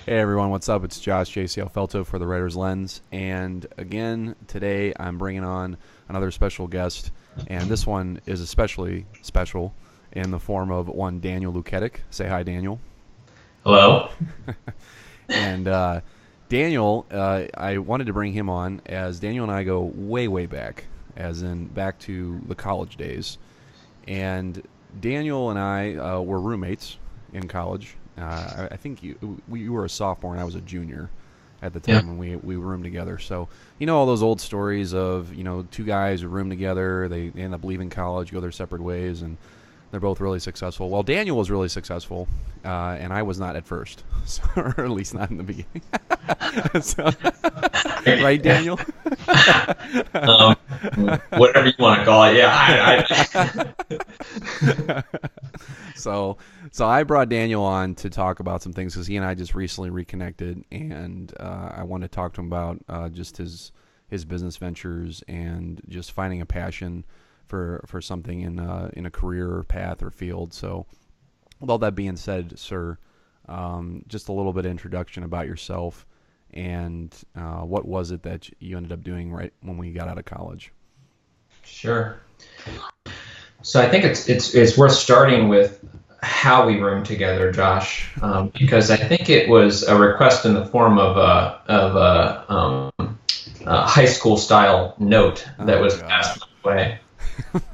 Hey everyone, what's up? It's Josh JCL Felto for the Writer's Lens, and again today I'm bringing on another special guest, and this one is especially special in the form of one Daniel Luketic. Say hi, Daniel. Hello. And Daniel, I wanted to bring him on as Daniel and I go way, way back, as in back to the college days, and Daniel and I were roommates in college. I think you were a sophomore and I was a junior at the Yeah. time when we roomed together. So you know all those old stories of two guys who room together, they end up leaving college, go their separate ways, and they're both really successful. Well, Daniel was really successful, and I was not at first, so, or at least not in the beginning. So, right, Daniel? Um, Whatever you want to call it. Yeah. So, so I brought Daniel on to talk about some things because he and I just recently reconnected, and I wanted to talk to him about just his business ventures and just finding a passion for something in a career path or field. So, with all that being said, sir, just a little bit of introduction about yourself and what was it that you ended up doing right when we got out of college? Sure. So I think it's worth starting with how we roomed together, Josh, because I think it was a request in the form of a high school style note that Oh was gosh. passed my way.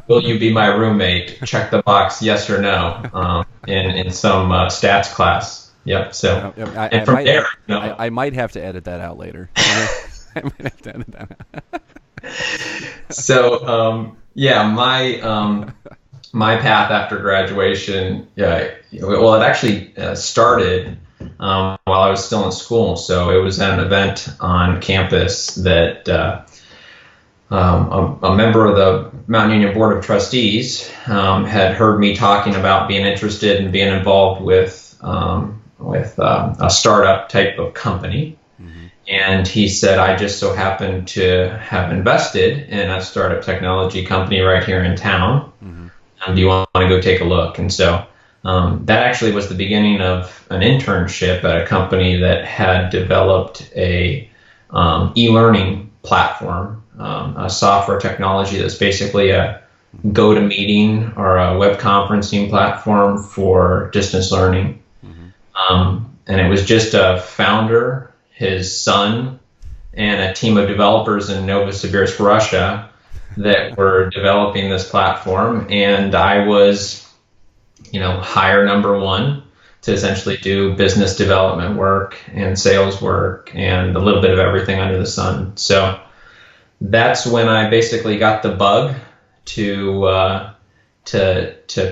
Will you be my roommate? Check the box, yes or no, in some stats class. Yep. So, and I from might there, I might have to edit that out later. I might have to edit that out. Yeah, my path after graduation, yeah, well, it actually started while I was still in school. So it was at an event on campus that a member of the Mountain Union Board of Trustees had heard me talking about being interested in being involved with a startup type of company. Mm-hmm. And he said, I just so happen to have invested in a startup technology company right here in town. Mm-hmm. Do you want to go take a look? And so that actually was the beginning of an internship at a company that had developed a e-learning platform, a software technology that's basically a go-to-meeting or a web conferencing platform for distance learning. Mm-hmm. And it was just a founder, his son, and a team of developers in Novosibirsk, Russia, that were developing this platform. And I was, hire number one to essentially do business development work and sales work and a little bit of everything under the sun. So that's when I basically got the bug to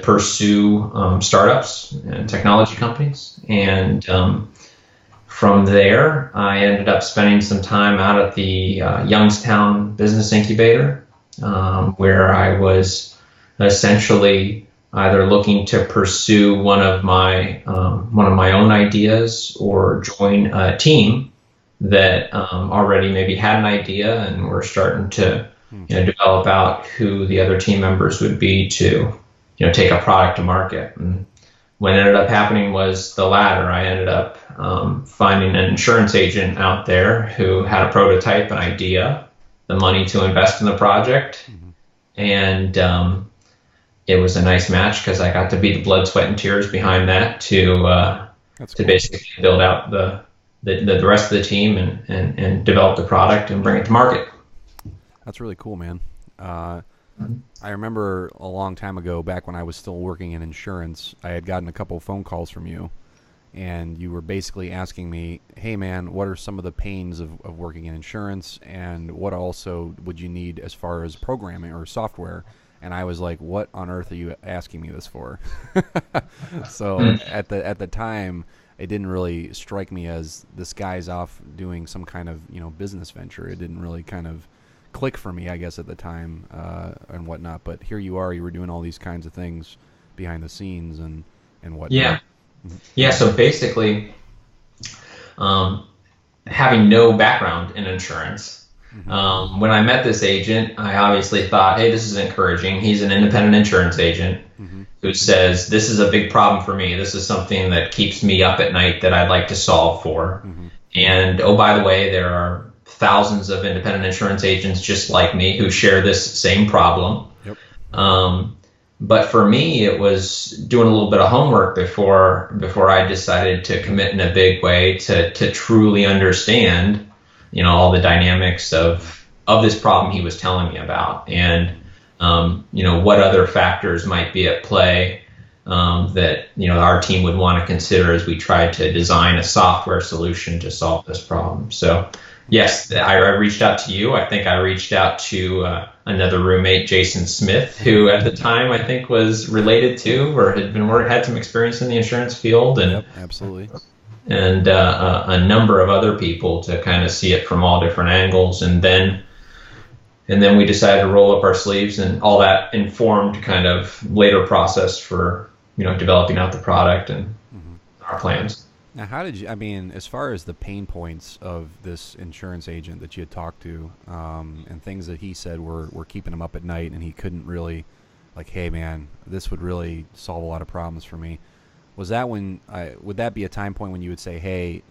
pursue startups and technology companies. And from there, I ended up spending some time out at the Youngstown Business Incubator, where I was essentially either looking to pursue one of my own ideas or join a team that already maybe had an idea and were starting to develop out who the other team members would be to take a product to market. And what ended up happening was the latter. I ended up finding an insurance agent out there who had a prototype, an idea, the money to invest in the project, and it was a nice match because I got to be the blood, sweat, and tears behind that That's to cool. basically build out the rest of the team and develop the product and bring it to market. That's really cool, man. I remember a long time ago, back when I was still working in insurance, I had gotten a couple of phone calls from you, and you were basically asking me, hey man, what are some of the pains of working in insurance, and what also would you need as far as programming or software? And I was like, what on earth are you asking me this for? So at the time, it didn't really strike me as this guy's off doing some kind of business venture. It didn't really kind of click for me, I guess, at the time and whatnot. But here you are, you were doing all these kinds of things behind the scenes and Yeah. whatnot. Yeah. So basically, having no background in insurance, When I met this agent, I obviously thought, hey, this is encouraging. He's an independent insurance agent who says, this is a big problem for me. This is something that keeps me up at night that I'd like to solve for. And oh, by the way, there are thousands of independent insurance agents just like me who share this same problem. But for me, it was doing a little bit of homework before I decided to commit in a big way to truly understand, all the dynamics of this problem he was telling me about, and what other factors might be at play that our team would want to consider as we try to design a software solution to solve this problem. So yes, I reached out to you. I think I reached out to another roommate, Jason Smith, who at the time I think was related to or had some experience in the insurance field, and absolutely, and a number of other people to kind of see it from all different angles, and then we decided to roll up our sleeves, and all that informed kind of later process for developing out the product and our plans. Now, how did you, as far as the pain points of this insurance agent that you had talked to, and things that he said were keeping him up at night, and he couldn't really, hey man, this would really solve a lot of problems for me. Was that would that be a time point when you would say, hey,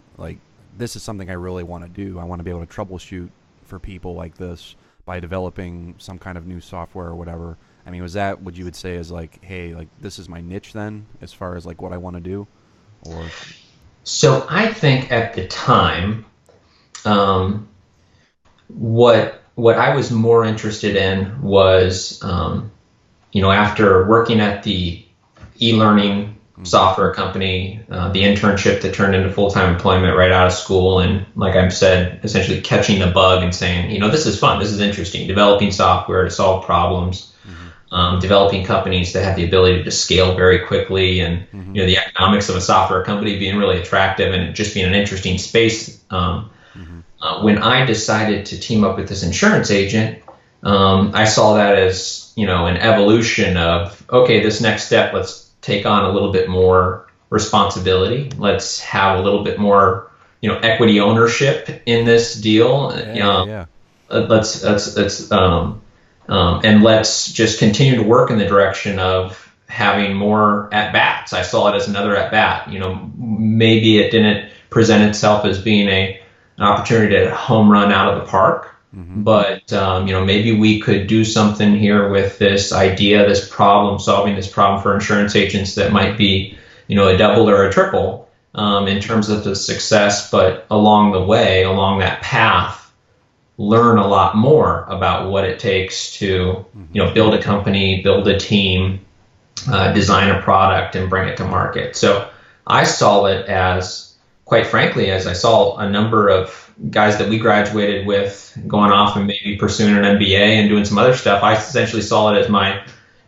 this is something I really want to do. I want to be able to troubleshoot for people like this by developing some kind of new software or whatever? Was that what you would say is hey, this is my niche then, as far as what I want to do? Or... So I think at the time, what I was more interested in was, after working at the e-learning software company, the internship that turned into full-time employment right out of school, and like I've said, essentially catching the bug and saying, this is fun, this is interesting, developing software to solve problems. Developing companies that have the ability to scale very quickly, and the economics of a software company being really attractive and just being an interesting space. When I decided to team up with this insurance agent, I saw that as an evolution of, okay, this next step, let's take on a little bit more responsibility. Let's have a little bit more equity ownership in this deal. And let's just continue to work in the direction of having more at-bats. I saw it as another at-bat. Maybe it didn't present itself as being an opportunity to home run out of the park, but maybe we could do something here with this idea, this problem, solving this problem for insurance agents that might be, a double or a triple in terms of the success, but along the way, along that path, learn a lot more about what it takes to, build a company, build a team, design a product, and bring it to market. So I saw it as, quite frankly, as I saw a number of guys that we graduated with going off and maybe pursuing an MBA and doing some other stuff. I essentially saw it as my,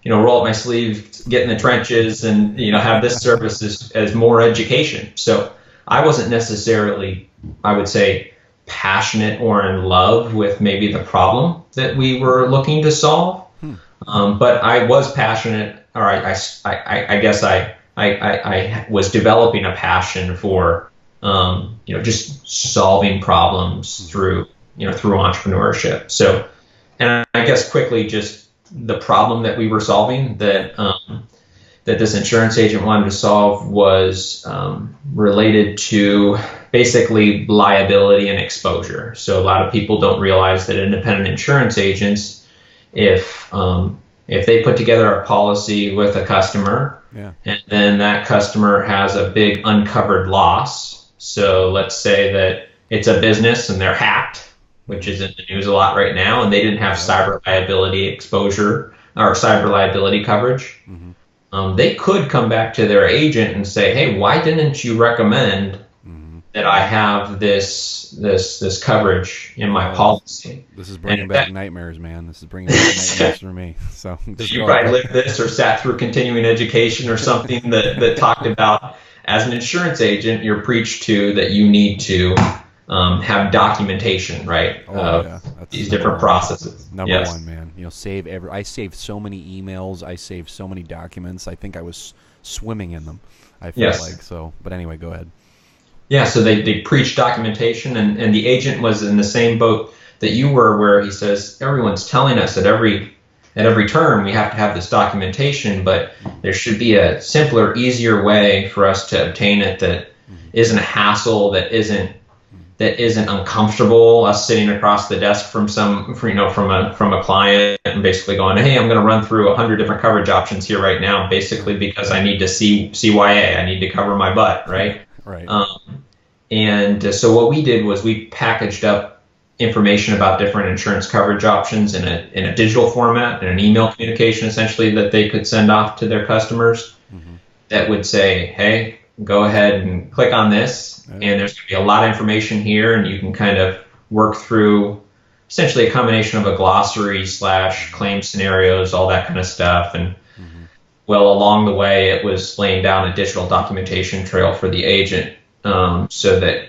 roll up my sleeves, get in the trenches, and, have this service as more education. So I wasn't necessarily, I would say, passionate or in love with maybe the problem that we were looking to solve, but I was passionate, or I guess I was developing a passion for just solving problems through entrepreneurship. So, and I guess quickly, just the problem that we were solving that this insurance agent wanted to solve was related to basically liability and exposure. So a lot of people don't realize that independent insurance agents, if they put together a policy with a customer, and then that customer has a big uncovered loss. So let's say that it's a business and they're hacked, which is in the news a lot right now, and they didn't have cyber liability exposure or cyber liability coverage. They could come back to their agent and say, hey, why didn't you recommend that I have this coverage in my policy? This is bringing back nightmares, man. This is bringing back nightmares for me. So you probably lived this or sat through continuing education or something that talked about, as an insurance agent, you're preached to that you need to have documentation, right? These different processes. Number one, man. I saved so many emails. I saved so many documents. I think I was swimming in them. I feel like so. But anyway, go ahead. Yeah, so they preached documentation, and the agent was in the same boat that you were, where he says everyone's telling us at every turn we have to have this documentation, but there should be a simpler, easier way for us to obtain it that isn't a hassle, that isn't uncomfortable, us sitting across the desk from a client and basically going, hey, I'm going to run through 100 different coverage options here right now, basically because I need to see CYA, I need to cover my butt, right? Right. So what we did was we packaged up information about different insurance coverage options in a digital format, in an email communication essentially that they could send off to their customers that would say, hey, go ahead and click on this, and there's going to be a lot of information here, and you can kind of work through essentially a combination of a glossary / claim scenarios, all that kind of stuff. And well, along the way, it was laying down a digital documentation trail for the agent, so that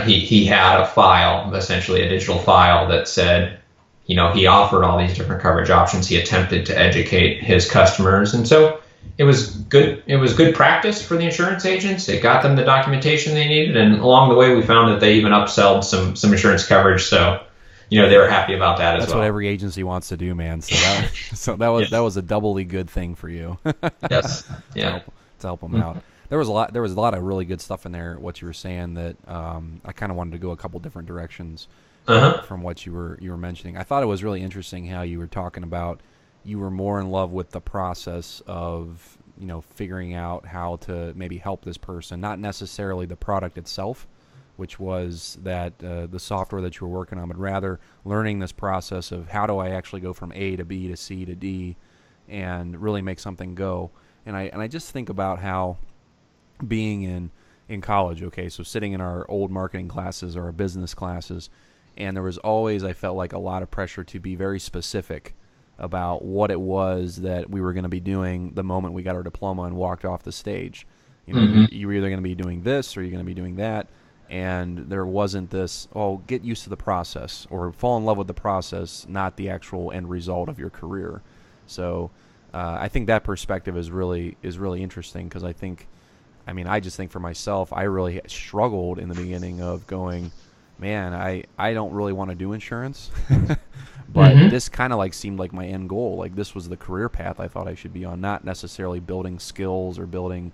he had a file, essentially a digital file that said, he offered all these different coverage options. He attempted to educate his customers, and so it was good. It was good practice for the insurance agents. It got them the documentation they needed, and along the way, we found that they even upselled some insurance coverage. So, they were happy about that as well. That's what every agency wants to do, man. So that was a doubly good thing for you. Yes. Yeah. To help them out. There was a lot of really good stuff in there. What you were saying that I kind of wanted to go a couple different directions from what you were mentioning. I thought it was really interesting how you were talking about you were more in love with the process of figuring out how to maybe help this person, not necessarily the product itself, which was that the software that you were working on, but rather learning this process of how do I actually go from A to B to C to D and really make something go. And I just think about how being in college, okay, so sitting in our old marketing classes or our business classes, and there was always, I felt like, a lot of pressure to be very specific about what it was that we were going to be doing the moment we got our diploma and walked off the stage. You were either going to be doing this or you're going to be doing that, and there wasn't this, get used to the process or fall in love with the process, not the actual end result of your career. So I think that perspective is really interesting, because I just think for myself, I really struggled in the beginning of going, man, I don't really want to do insurance, but this kind of seemed like my end goal. Like, this was the career path I thought I should be on, not necessarily building skills or building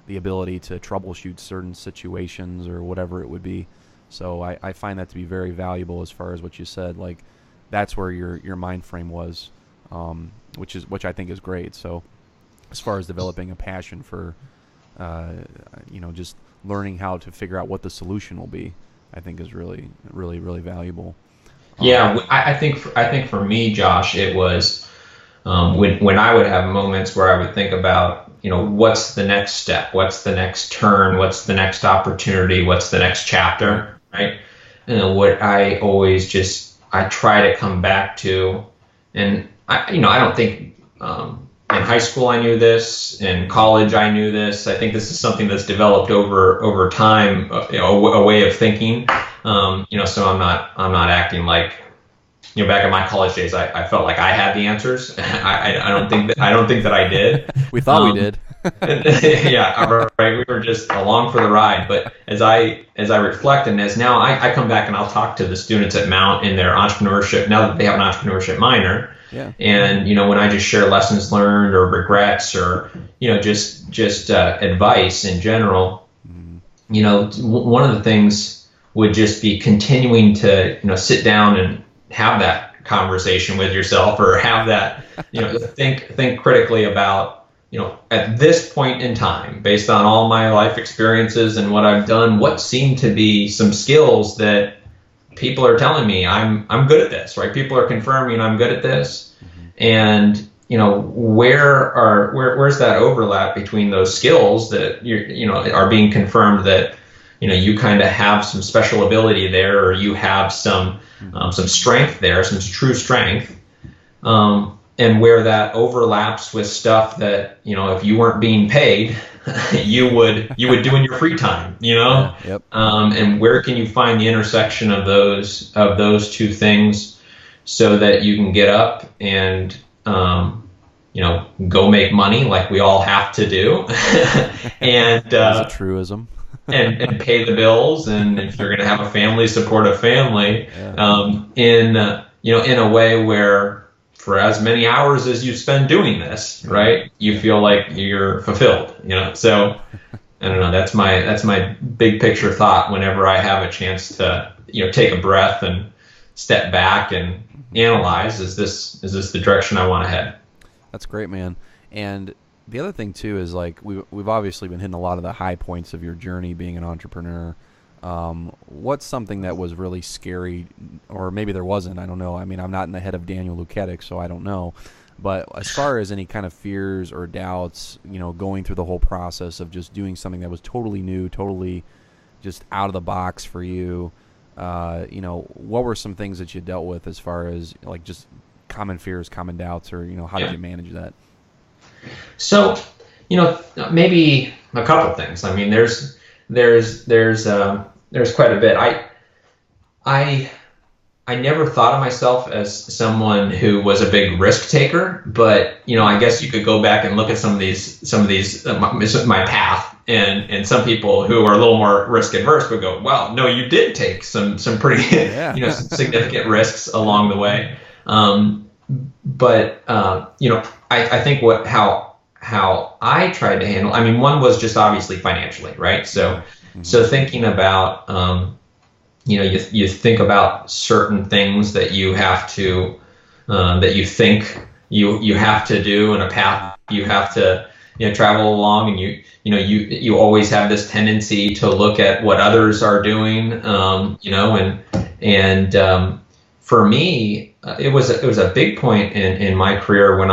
the ability to troubleshoot certain situations or whatever it would be. So I find that to be very valuable as far as what you said. Like, that's where your mind frame was, which I think is great. So as far as developing a passion for just learning how to figure out what the solution will be, I think is really, really, really valuable. Yeah, I think for me, Josh, it was when I would have moments where I would think about, what's the next step, what's the next turn, what's the next opportunity, what's the next chapter, right? And what I always I try to come back to, and I don't think in high school I knew this, in college I knew this. I think this is something that's developed over time, a way of thinking. So I'm not acting like, back in my college days, I felt like I had the answers. I don't think that I did. We thought we did. Yeah, right. We were just along for the ride. But as I reflect, and as now I come back and I'll talk to the students at Mount in their entrepreneurship, now that they have an entrepreneurship minor. Yeah. And when I just share lessons learned or regrets or just advice in general, one of the things would just be continuing to sit down and have that conversation with yourself, or have that think critically about at this point in time, based on all my life experiences and what I've done, what seem to be some skills that people are telling me I'm good at this, right? People are confirming I'm good at this. And where's that overlap between those skills that are being confirmed that you kind of have some special ability there, or you have some strength there, some true strength, and where that overlaps with stuff that if you weren't being paid, you would do in your free time, Yeah, yep. And where can you find the intersection of those two things, so that you can get up and go make money like we all have to do, and As a truism. and pay the bills, and if you're going to have a family, support a family, Yeah. in a way where for as many hours as you spend doing this, right, you feel like you're fulfilled. So I don't know. That's my big picture thought whenever I have a chance to take a breath and step back and analyze, is this the direction I want to head? That's great, man. And the other thing too is like we've obviously been hitting a lot of the high points of your journey being an entrepreneur. What's something that was really scary, or maybe there wasn't? I don't know. I mean, I'm not in the head of Daniel Luketic, so I don't know. But as far as any kind of fears or doubts, going through the whole process of just doing something that was totally new, totally just out of the box for you, what were some things that you dealt with as far as like just common fears, common doubts, or how did you manage that? So, maybe a couple things. I mean, there's quite a bit. I never thought of myself as someone who was a big risk taker, but I guess you could go back and look at some of these my path, and some people who are a little more risk adverse would go, well, no, you did take some pretty Yeah. significant risks along the way. But I think how I tried to handle. I mean, one was just obviously financially, right? So thinking about you think about certain things that you have to that you think you have to do, and a path you have to travel along, and you always have this tendency to look at what others are doing, and for me, it was a big point in my career when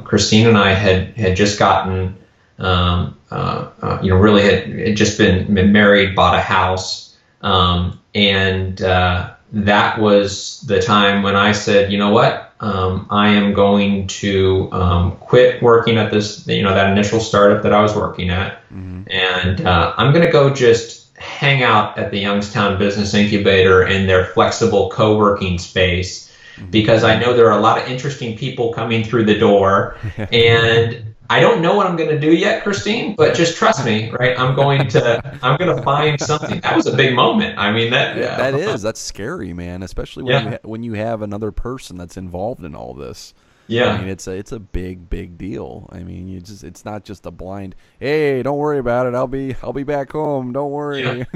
Christine and I had just gotten really had just been married, bought a house, and that was the time when I said, you know what, I am going to quit working at this that initial startup that I was working at, and I'm going to go just hang out at the Youngstown Business Incubator in their flexible co-working space, because I know there are a lot of interesting people coming through the door, and I don't know what I'm going to do yet, Christine, but just trust me, right? I'm going to find something. That was a big moment. I mean, that's scary, man, especially when you have another person that's involved in all this. Yeah. I mean, it's a big deal. I mean, it's not just a blind, hey, don't worry about it. I'll be back home. Don't worry.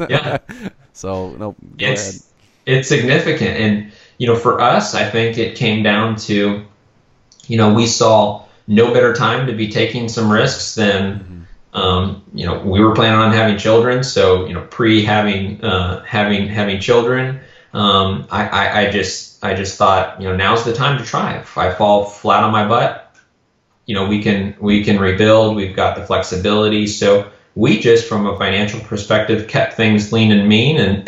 Yeah. So, no, go ahead. It's significant. And, for us, I think it came down to, we saw no better time to be taking some risks than, we were planning on having children. So, pre having children, I just thought, now's the time to try. If I fall flat on my butt, we can rebuild. We've got the flexibility. So we just, from a financial perspective, kept things lean and mean, and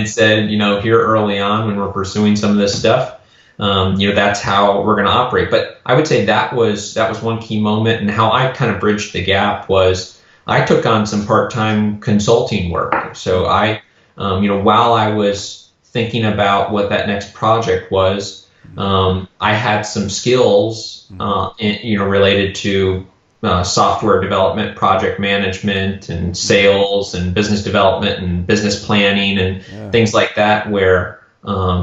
said, here early on when we're pursuing some of this stuff, that's how we're going to operate. But I would say that was one key moment, and how I kind of bridged the gap was I took on some part-time consulting work. So while I was thinking about what that next project was, I had some skills, related to software development, project management, and sales, and business development, and business planning, and things like that, where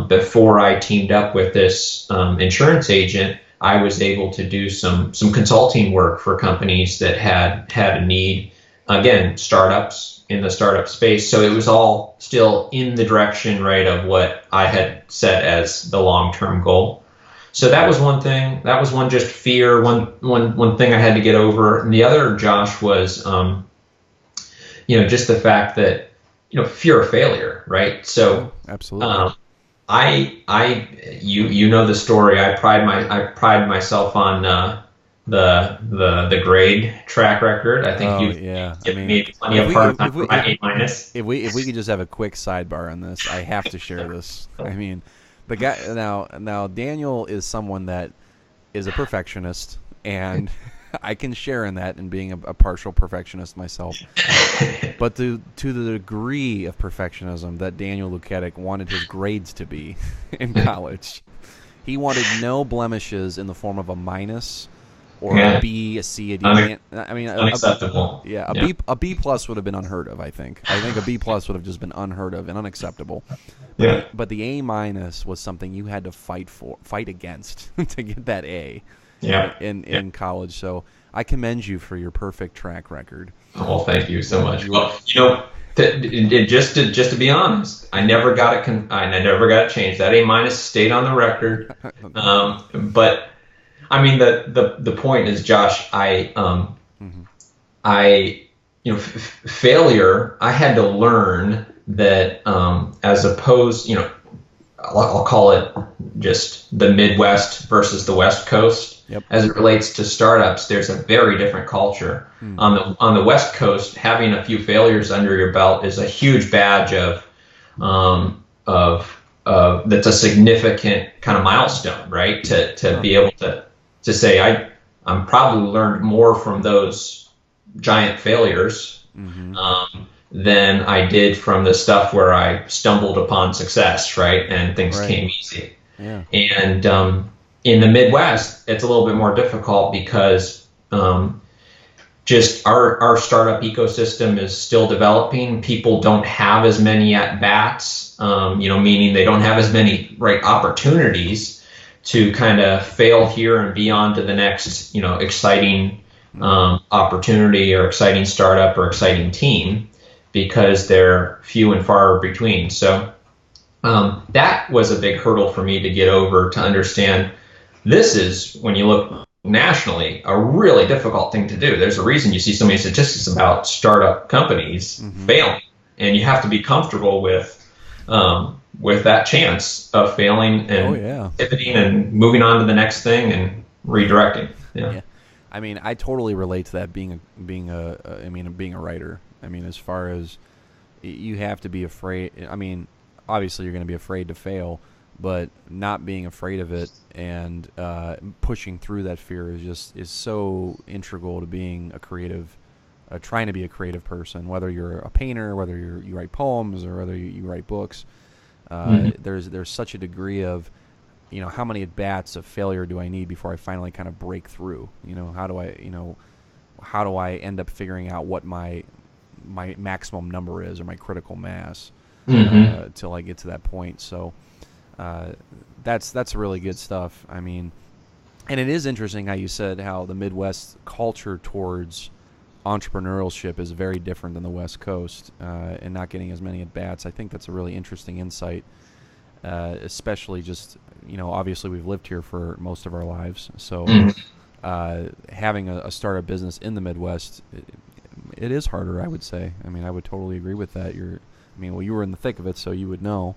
before I teamed up with this insurance agent, I was able to do some consulting work for companies that had a need, again, startups in the startup space. So it was all still in the direction, right, of what I had set as the long-term goal. So that was one thing. That was one just fear, one thing I had to get over. And the other, Josh, was just the fact that fear of failure, right? So absolutely. You know the story. I pride myself on the grade track record. I think you've given me plenty of hard time for my A-. If we could just have a quick sidebar on this, I have to share this. I mean, the guy now Daniel is someone that is a perfectionist, and I can share in that, in being a partial perfectionist myself. But to the degree of perfectionism that Daniel Luketic wanted his grades to be in college, He wanted no blemishes in the form of a minus or Yeah. a B, a C, a D. I mean, Unacceptable. yeah, Yeah. A B plus would have been unheard of. I think a B plus would have just been unheard of and unacceptable. Yeah. But the A minus was something you had to fight against to get that A Yeah. in college. So I commend you for your perfect track record. Well, thank you so much. Well, just to be honest, I never got it. I never got it changed. That A minus stayed on the record. But I mean, the point is, Josh, failure. I had to learn that, as opposed, I'll call it just the Midwest versus the West Coast. Yep. As it relates to startups, there's a very different culture. On the West Coast, having a few failures under your belt is a huge badge of that's a significant kind of milestone, right? To be able to say I'm probably learned more from those giant failures than I did from the stuff where I stumbled upon success, right? And things came easy. Yeah. And in the Midwest, it's a little bit more difficult because just our startup ecosystem is still developing. People don't have as many at bats, meaning they don't have as many opportunities to kind of fail here and be on to the next, exciting opportunity or exciting startup or exciting team, because they're few and far between. So that was a big hurdle for me to get over, to understand this is, when you look nationally, a really difficult thing to do. There's a reason you see so many statistics about startup companies failing, and you have to be comfortable with that chance of failing and pivoting and moving on to the next thing and redirecting. Yeah. I mean, I totally relate to that. Being a writer. I mean, as far as you have to be afraid. I mean, obviously you're going to be afraid to fail, but not being afraid of it and pushing through that fear is so integral to being a creative, trying to be a creative person. Whether you're a painter, whether you write poems, or whether you write books, there's such a degree of, how many at-bats of failure do I need before I finally kind of break through? How do I end up figuring out what my maximum number is, or my critical mass, till I get to that point. So that's really good stuff. I mean, and it is interesting how you said how the Midwest culture towards entrepreneurship is very different than the West Coast, and not getting as many at-bats. I think that's a really interesting insight, especially just, obviously we've lived here for most of our lives. So having a startup business in the Midwest, it is harder, I would say. I mean, I would totally agree with that. You were in the thick of it, so you would know,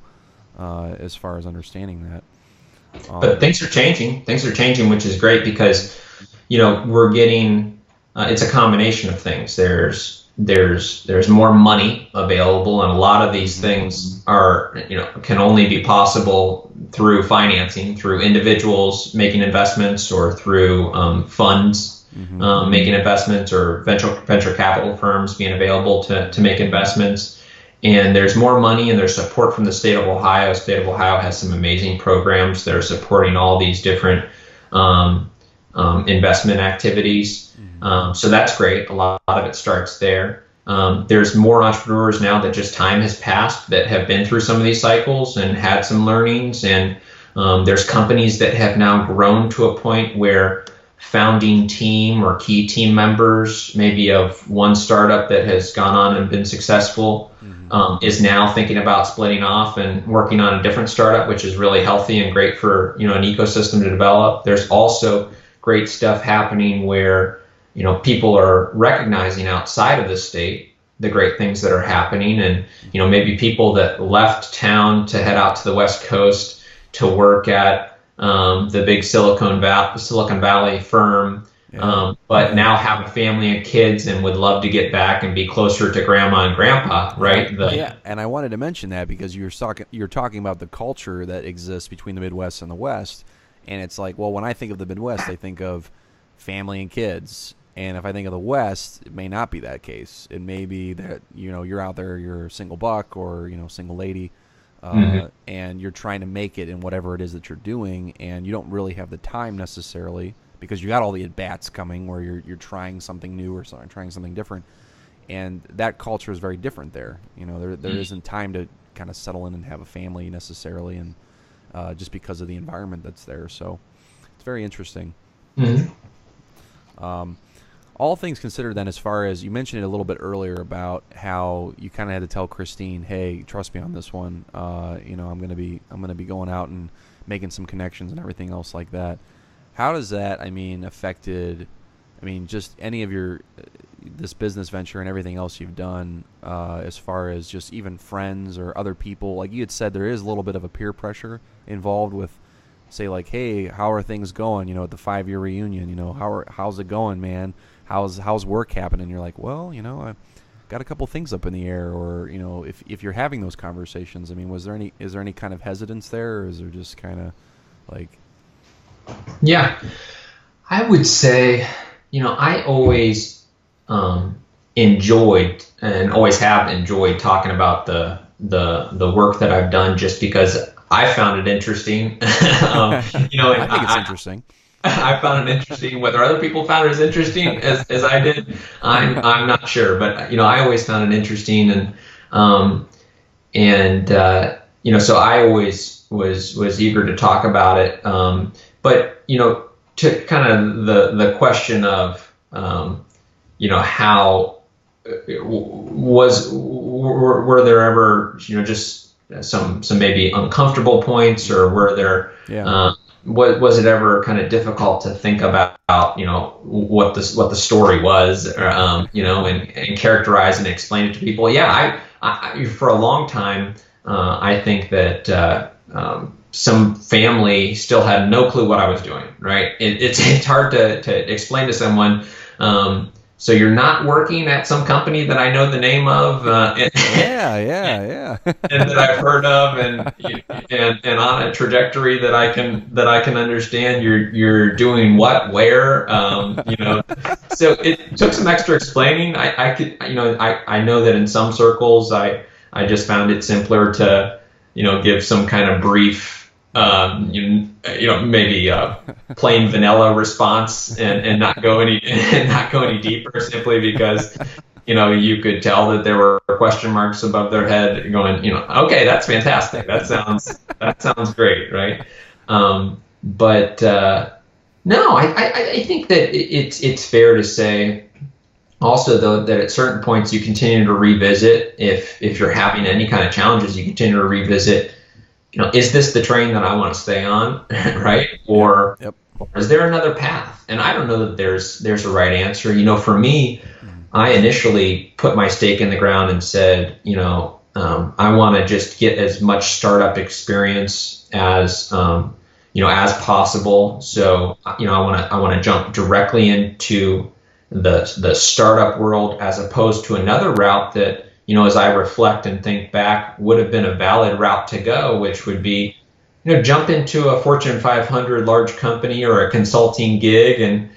as far as understanding that. But things are changing. Things are changing, which is great, because, we're getting, it's a combination of things. There's more money available, and a lot of these things are, can only be possible through financing, through individuals making investments, or through funds making investments, or venture capital firms being available to make investments. And there's more money, and there's support from the state of Ohio. State of Ohio has some amazing programs that are supporting all these different investment activities. So that's great. A lot of it starts there. There's more entrepreneurs now that just time has passed, that have been through some of these cycles and had some learnings. And there's companies that have now grown to a point where founding team or key team members, maybe of one startup that has gone on and been successful, is now thinking about splitting off and working on a different startup, which is really healthy and great for, an ecosystem to develop. There's also great stuff happening where, people are recognizing outside of the state the great things that are happening. And, maybe people that left town to head out to the West Coast to work at the big Silicon Valley firm, but now have a family and kids and would love to get back and be closer to grandma and grandpa, right? And I wanted to mention that because you're talking about the culture that exists between the Midwest and the West, and it's like, well, when I think of the Midwest, I think of family and kids, and if I think of the West, it may not be that case. It may be that you're out there, you're a single buck, or single lady, and you're trying to make it in whatever it is that you're doing, and you don't really have the time necessarily because you got all the at-bats coming where you're trying something new or trying something different, and that culture is very different there. There isn't time to kind of settle in and have a family necessarily, and just because of the environment that's there. So it's very interesting. All things considered, then, as far as you mentioned it a little bit earlier about how you kind of had to tell Christine, "Hey, trust me on this one. I'm gonna be going out and making some connections and everything else like that." How does that, affected? Just any of your this business venture and everything else you've done, as far as just even friends or other people. Like you had said, there is a little bit of a peer pressure involved with, say, like, "Hey, how are things going? At the 5-year reunion, how's it going, man? How's work happening?" And you're like, "Well, I got a couple things up in the air." Or if you're having those conversations, is there any kind of hesitance there, or is there just kind of like? Yeah, I would say, I always enjoyed and always have enjoyed talking about the work that I've done, just because I found it interesting. I think it's interesting. I found it interesting. Whether other people found it as interesting as I did, I'm not sure. But I always found it interesting, so I always was eager to talk about it. But to kind of the question of how were there ever just some maybe uncomfortable points, or were there was it ever kind of difficult to think about what the story was, and characterize and explain it to people? I for a long time I think that some family still had no clue what I was doing, right? It's hard to explain to someone, so you're not working at some company that I know the name of, and that I've heard of, and on a trajectory that I can understand. You're doing what, where, So it took some extra explaining. I know that in some circles I just found it simpler to give some kind of brief, maybe a plain vanilla response, and not go any deeper, simply because you could tell that there were question marks above their head going, okay, that's fantastic, that sounds great, right? But no, I think that it's fair to say also, though, that at certain points you continue to revisit, if you're having any kind of challenges, you continue to revisit, is this the train that I want to stay on, right? Or is there another path? And I don't know that there's a right answer. For me, I initially put my stake in the ground and said, I want to just get as much startup experience as as possible. So I want to jump directly into the startup world, as opposed to another route that, as I reflect and think back, would have been a valid route to go, which would be, jump into a Fortune 500 large company or a consulting gig. And,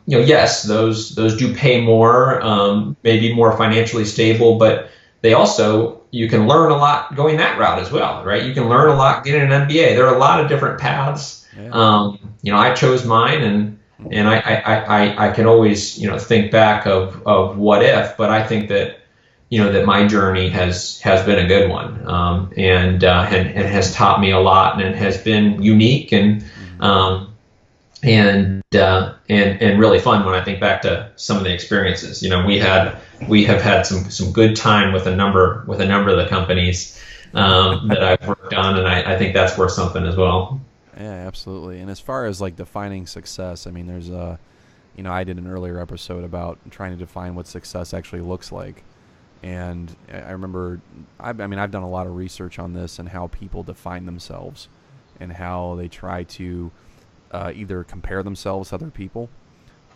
yes, those do pay more, maybe more financially stable, but they also, you can learn a lot going that route as well, right? You can learn a lot getting an MBA. There are a lot of different paths. I chose mine, and I can always, think back of what if, but I think that, that my journey has been a good one, and has taught me a lot, and has been unique and really fun when I think back to some of the experiences. We have had some good time with a number of the companies that I've worked on, and I think that's worth something as well. Yeah, absolutely. And as far as like defining success, there's I did an earlier episode about trying to define what success actually looks like. And I remember, I've done a lot of research on this and how people define themselves, and how they try to either compare themselves to other people,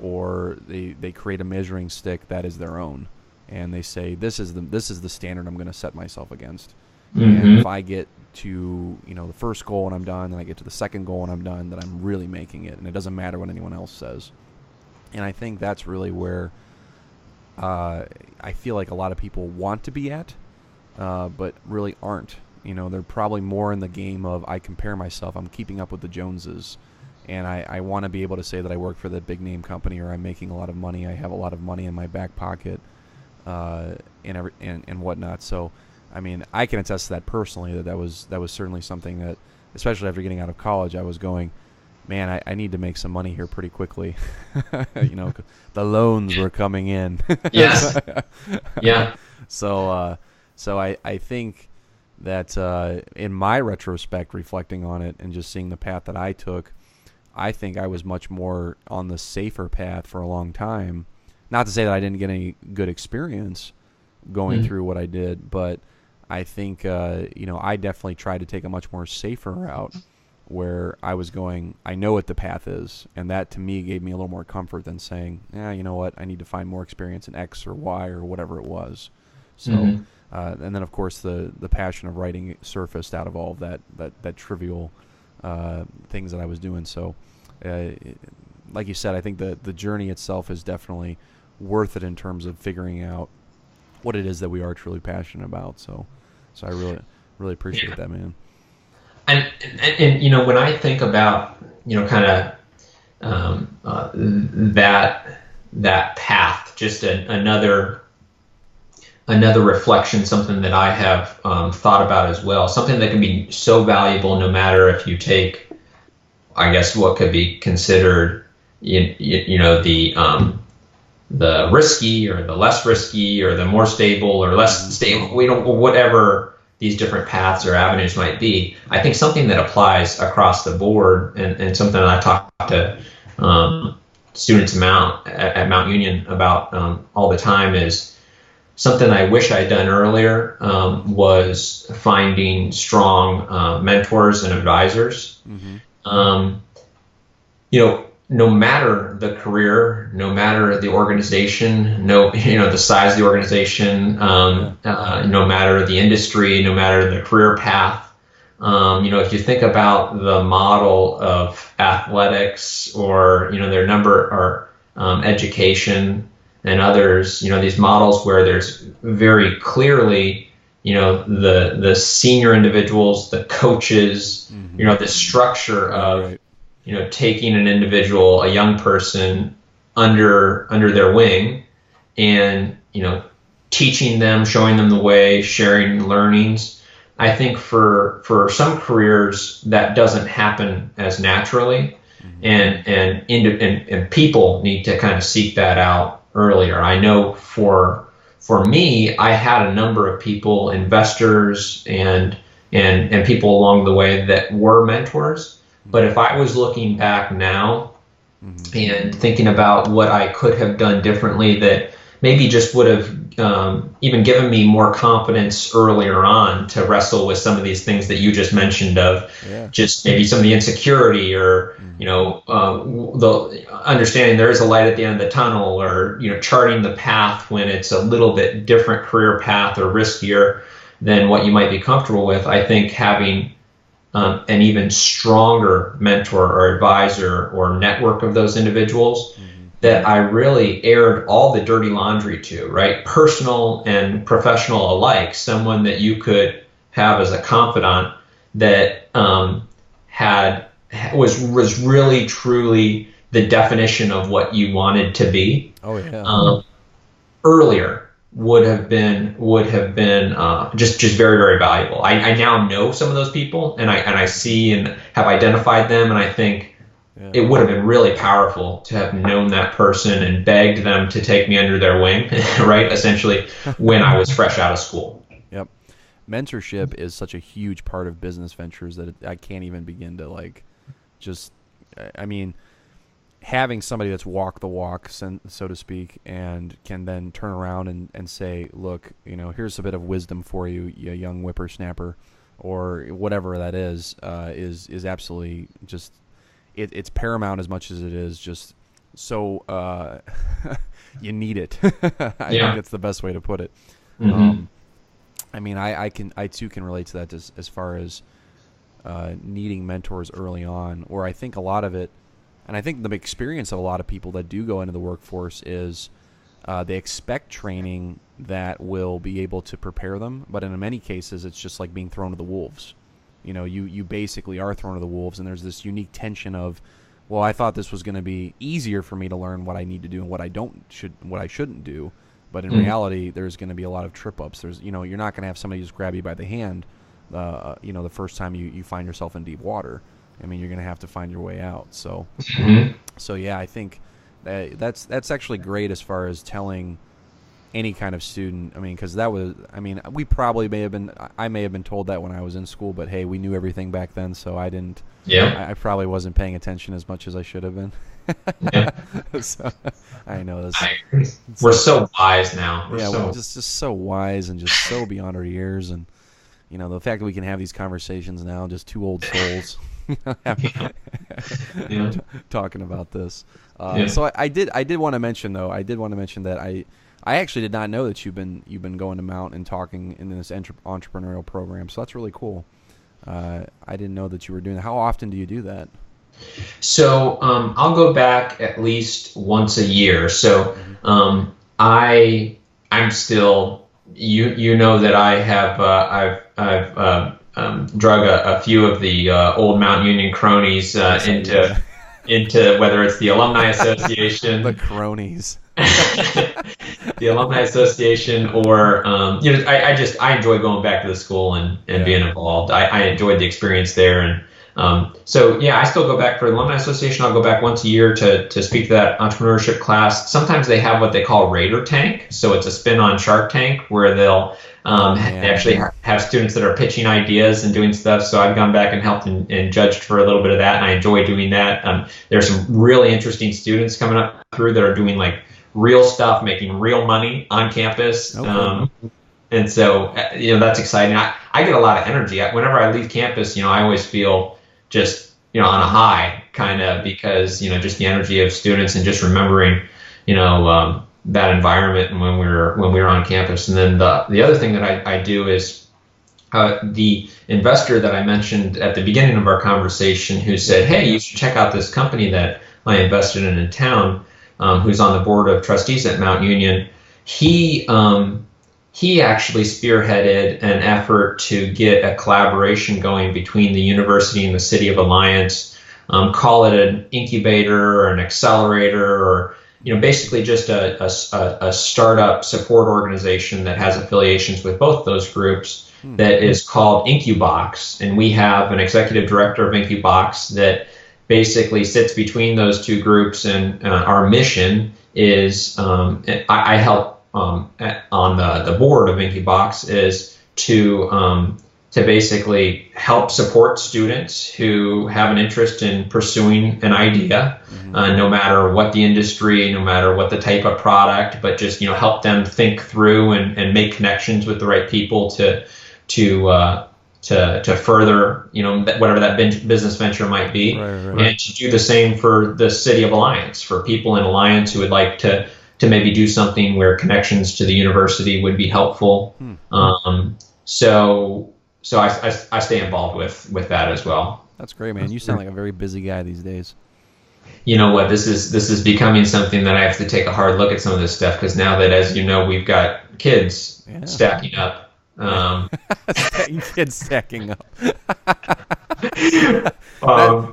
or they create a measuring stick that is their own, and they say, this is the standard I'm going to set myself against. And if I get to the first goal and I'm done, then I get to the second goal and I'm done, then I'm really making it, and it doesn't matter what anyone else says. And I think that's really where I feel like a lot of people want to be at, but really aren't. they're probably more in the game of I compare myself. I'm keeping up with the Joneses. And I want to be able to say that I work for the big name company, or I'm making a lot of money. I have a lot of money in my back pocket, and whatnot. So, I mean, I can attest to that personally. That was certainly something that, especially after getting out of college, I was going, man, I need to make some money here pretty quickly. The loans were coming in. Yes. Yeah. So I think that in my retrospect, reflecting on it and just seeing the path that I took, I think I was much more on the safer path for a long time. Not to say that I didn't get any good experience going through what I did, but I think I definitely tried to take a much more safer route, where I was going, I know what the path is, and that to me gave me a little more comfort than saying, yeah, you know what, I need to find more experience in X or Y or whatever it was. So, and then of course the passion of writing surfaced out of all of that trivial things that I was doing. So, like you said, I think the journey itself is definitely worth it in terms of figuring out what it is that we are truly passionate about. So I really appreciate that, man. And when I think about kind of that path, just another reflection, something that I have thought about as well, something that can be so valuable no matter if you take, I guess, what could be considered the risky or the less risky or the more stable or less stable, whatever these different paths or avenues might be. I think something that applies across the board, and something that I talk to students at Mount Union about all the time, is something I wish I'd done earlier, was finding strong mentors and advisors. No matter the career, no matter the organization, the size of the organization, no matter the industry, no matter the career path, if you think about the model of athletics or, their number or education and others, these models where there's very clearly, the senior individuals, the coaches, the structure of, taking an individual, a young person under their wing and, teaching them, showing them the way, sharing learnings. I think for some careers that doesn't happen as naturally, and people need to kind of seek that out earlier. I know for me, I had a number of people, investors and people along the way that were mentors. But if I was looking back now and thinking about what I could have done differently, that maybe just would have even given me more confidence earlier on to wrestle with some of these things that you just mentioned of just maybe some of the insecurity or, the understanding there is a light at the end of the tunnel, or, charting the path when it's a little bit different career path or riskier than what you might be comfortable with. I think having an even stronger mentor or advisor or network of those individuals that I really aired all the dirty laundry to, right? Personal and professional alike, someone that you could have as a confidant that was really truly the definition of what you wanted to be. Earlier would have been just very, very valuable. I now know some of those people, and I see and have identified them, and I think it would have been really powerful to have known that person and begged them to take me under their wing, right? Essentially, when I was fresh out of school. Yep. Mentorship is such a huge part of business ventures that I can't even begin to having somebody that's walked the walk, so to speak, and can then turn around and say, look, here's a bit of wisdom for you, you young whippersnapper, or whatever that is absolutely just, it's paramount as much as it is just so you need it. I think that's the best way to put it. I too can relate to that as far as needing mentors early on, or I think a lot of it. And I think the experience of a lot of people that do go into the workforce is They expect training that will be able to prepare them, but in many cases, it's just like being thrown to the wolves. You basically are thrown to the wolves, and there's this unique tension of, well, I thought this was going to be easier for me to learn what I need to do and what I shouldn't do, but in reality, there's going to be a lot of trip ups. You're not going to have somebody just grab you by the hand, the first time you find yourself in deep water. I mean, you're going to have to find your way out. So, so yeah, I think that's actually great as far as telling any kind of student. I mean, because we probably I may have been told that when I was in school, but hey, we knew everything back then, so I didn't. Yeah. I probably wasn't paying attention as much as I should have been. Yeah. So, I know this. I agree. We're so wise now. We're just so wise and just so beyond our years, and the fact that we can have these conversations now, just two old souls. Talking about this. So I did want to mention that I actually did not know that you've been going to Mount and talking in this entrepreneurial program. So that's really cool. I didn't know that you were doing that. How often do you do that? So I'll go back at least once a year. So I'm still that I have I've drug a few of the old Mount Union cronies into whether it's the Alumni Association, the cronies, the Alumni Association, or I enjoy going back to the school and being involved. I enjoyed the experience there, and I still go back for the Alumni Association. I'll go back once a year to speak to that entrepreneurship class. Sometimes they have what they call Raider Tank, so it's a spin on Shark Tank where they'll actually have students that are pitching ideas and doing stuff. So I've gone back and helped and judged for a little bit of that, and I enjoy doing that. There's some really interesting students coming up through that are doing like real stuff, making real money on campus. Okay. And so, that's exciting. I get a lot of energy. Whenever I leave campus, I always feel just, on a high kind of, because, just the energy of students and just remembering, that environment and when we were on campus. And then the other thing that I do is the investor that I mentioned at the beginning of our conversation, who said, hey, you should check out this company that I invested in town, who's on the board of trustees at Mount Union. He actually spearheaded an effort to get a collaboration going between the university and the city of Alliance. Call it an incubator or an accelerator, or basically just a startup support organization that has affiliations with both those groups, that is called Incubox. And we have an executive director of Incubox that basically sits between those two groups. And our mission is, I help on the board of Incubox, is to basically help support students who have an interest in pursuing an idea, no matter what the industry, no matter what the type of product, but just help them think through and make connections with the right people to further whatever that business venture might be, right. And to do the same for the city of Alliance, for people in Alliance who would like to maybe do something where connections to the university would be helpful. So I stay involved with that as well. That's great, man. You sound like a very busy guy these days. You know what? This is becoming something that I have to take a hard look at some of this stuff, because now that, as you know, we've got kids stacking up. Kids stacking up.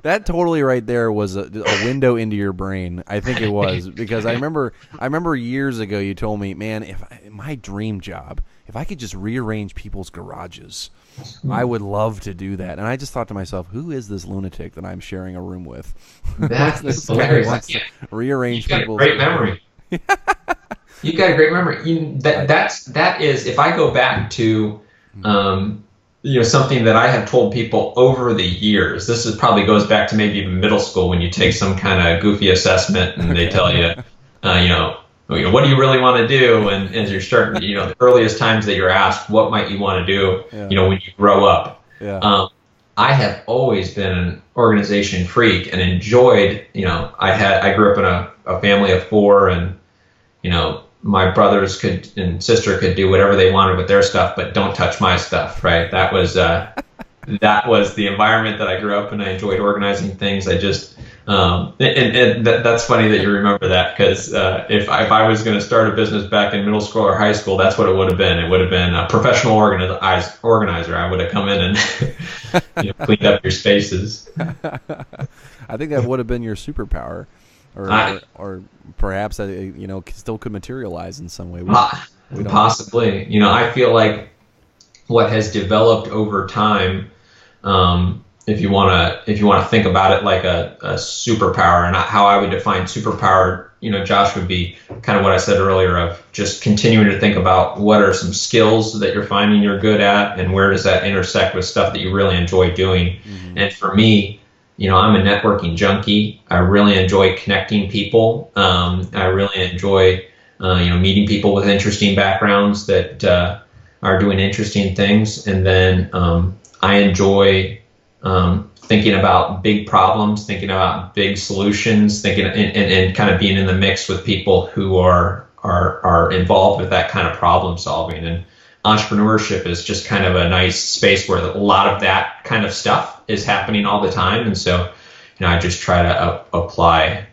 That totally right there was a window into your brain. I think it was, because I remember years ago you told me, man, my dream job, if I could just rearrange people's garages, I would love to do that. And I just thought to myself, who is this lunatic that I'm sharing a room with? That's hilarious. Rearrange people's great memory. You've got a great memory. That is, if I go back to something that I have told people over the years. This probably goes back to maybe even middle school, when you take some kind of goofy assessment and they tell you, what do you really want to do? And as you're starting, the earliest times that you're asked, what might you want to do, when you grow up? Yeah. I have always been an organization freak and enjoyed, I grew up in a family of four, and, my brothers and sister could do whatever they wanted with their stuff, but don't touch my stuff, right? That was the environment that I grew up in. I enjoyed organizing things. That's funny that you remember that, because if I was going to start a business back in middle school or high school, that's what it would have been. It would have been a professional organizer. I would have come in and cleaned up your spaces. I think that would have been your superpower, or perhaps that still could materialize in some way. We don't Possibly. I feel like what has developed over time, if you want to think about it like a superpower, and how I would define superpower, Josh, would be kind of what I said earlier, of just continuing to think about what are some skills that you're finding you're good at, and where does that intersect with stuff that you really enjoy doing. Mm-hmm. And for me, I'm a networking junkie. I really enjoy connecting people. I really enjoy meeting people with interesting backgrounds that are doing interesting things. And then I enjoy thinking about big problems, thinking about big solutions, and kind of being in the mix with people who are involved with that kind of problem solving. And entrepreneurship is just kind of a nice space where a lot of that kind of stuff is happening all the time. And so, I just try to apply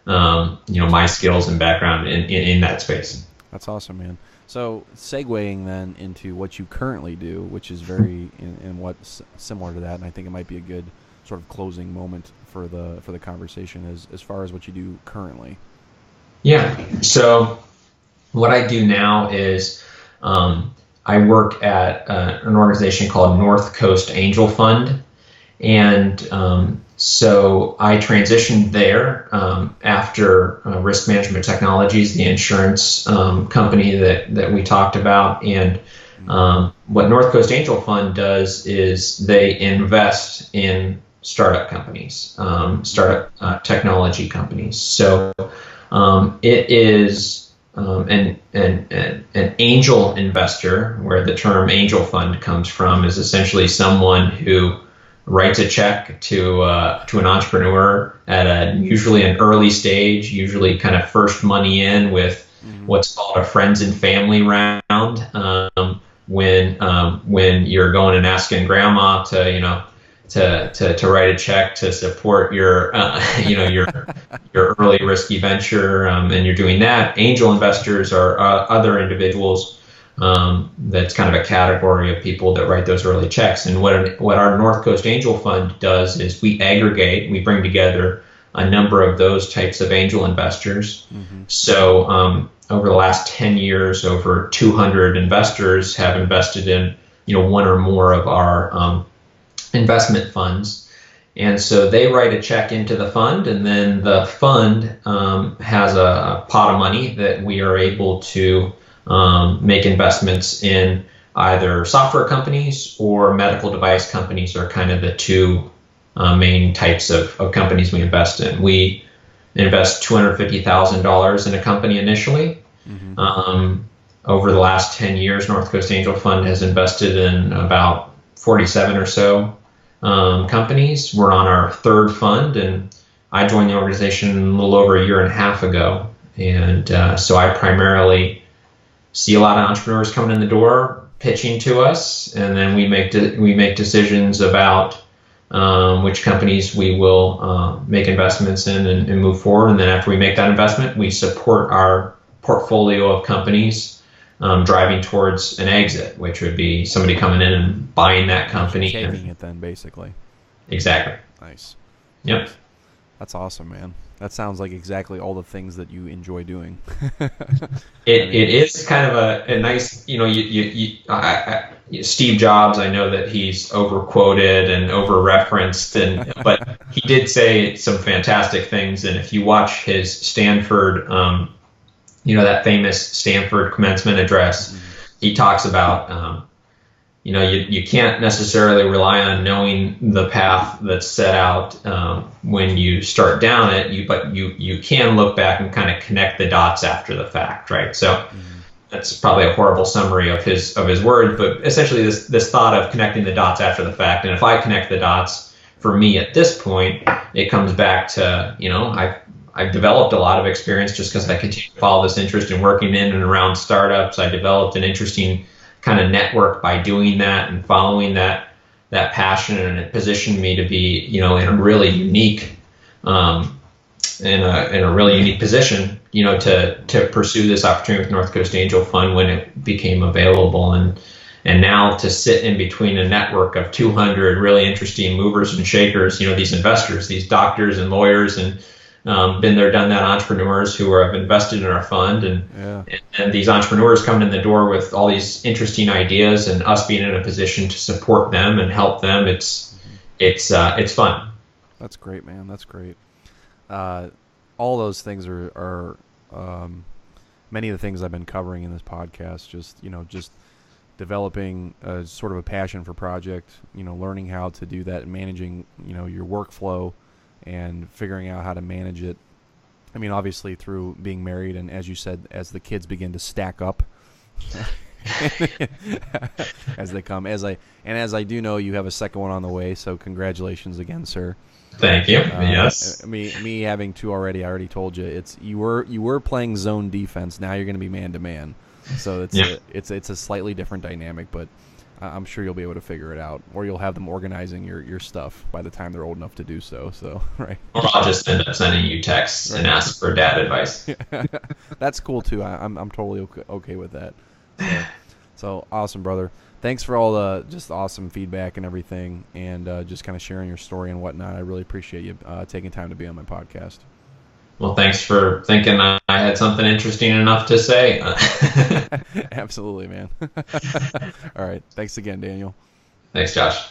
my skills and background in that space. That's awesome, man. So segueing then into what you currently do, which is very in what's similar to that, and I think it might be a good sort of closing moment for the conversation as far as what you do currently. Yeah. So what I do now is I work at an organization called North Coast Angel Fund, and so I transitioned there after Risk Management Technologies, the insurance company that we talked about. And what North Coast Angel Fund does is they invest in startup companies, startup technology companies. So it is an angel investor, where the term angel fund comes from, is essentially someone who writes a check to an entrepreneur at usually an early stage, usually kind of first money in, with what's called a friends and family round, when you're going and asking grandma to write a check to support your your early risky venture, and you're doing that. Angel investors are other individuals. That's kind of a category of people that write those early checks. And what our North Coast Angel Fund does is we bring together a number of those types of angel investors. Mm-hmm. So over the last 10 years, over 200 investors have invested in one or more of our investment funds. And so they write a check into the fund, and then the fund has a pot of money that we are able to make investments in. Either software companies or medical device companies are kind of the two main types of companies we invest in. We invest $250,000 in a company initially. Mm-hmm. Over the last 10 years, North Coast Angel Fund has invested in about 47 or so companies. We're on our third fund, and I joined the organization a little over a year and a half ago. And so I primarily see a lot of entrepreneurs coming in the door, pitching to us, and then we make decisions about which companies we will make investments in and move forward. And then after we make that investment, we support our portfolio of companies driving towards an exit, which would be somebody coming in and buying that company. Taking it then, basically. Exactly. Nice. Yep. That's awesome, man. That sounds like exactly all the things that you enjoy doing. It is kind of a nice, Steve Jobs, I know that he's overquoted and over-referenced, but he did say some fantastic things. And if you watch his Stanford, that famous Stanford commencement address, he talks about, you can't necessarily rely on knowing the path that's set out when you start down it, but you can look back and kind of connect the dots after the fact, right? So that's probably a horrible summary of his words, but essentially this thought of connecting the dots after the fact. And if I connect the dots, for me at this point, it comes back to, I've developed a lot of experience just because I continue to follow this interest in working in and around startups. I developed an interesting kind of network by doing that and following that passion, and it positioned me to be, in a really unique in a really unique position, to pursue this opportunity with North Coast Angel Fund when it became available, and now to sit in between a network of 200 really interesting movers and shakers, these investors, these doctors and lawyers, and been there, done that entrepreneurs who have invested in our fund, and these entrepreneurs coming in the door with all these interesting ideas, and us being in a position to support them and help them. It's fun. That's great, man. That's great. All those things are many of the things I've been covering in this podcast. Just developing sort of a passion for project. Learning how to do that and managing your workflow and figuring out how to manage it. I mean, obviously through being married, and as you said, as the kids begin to stack up. As they come, as I do know, you have a second one on the way, so congratulations again, sir. Thank you. Yes. Me having two already, I already told you, you were playing zone defense. Now you're going to be man to man, so it's a slightly different dynamic, but I'm sure you'll be able to figure it out, or you'll have them organizing your stuff by the time they're old enough to do so. So right. Or I'll just end up sending you texts and ask for dad advice. That's cool too. I'm totally okay with that. So awesome, brother. Thanks for all the just awesome feedback and everything, and just kind of sharing your story and whatnot. I really appreciate you taking time to be on my podcast. Well, thanks for thinking I had something interesting enough to say. Absolutely, man. All right. Thanks again, Daniel. Thanks, Josh.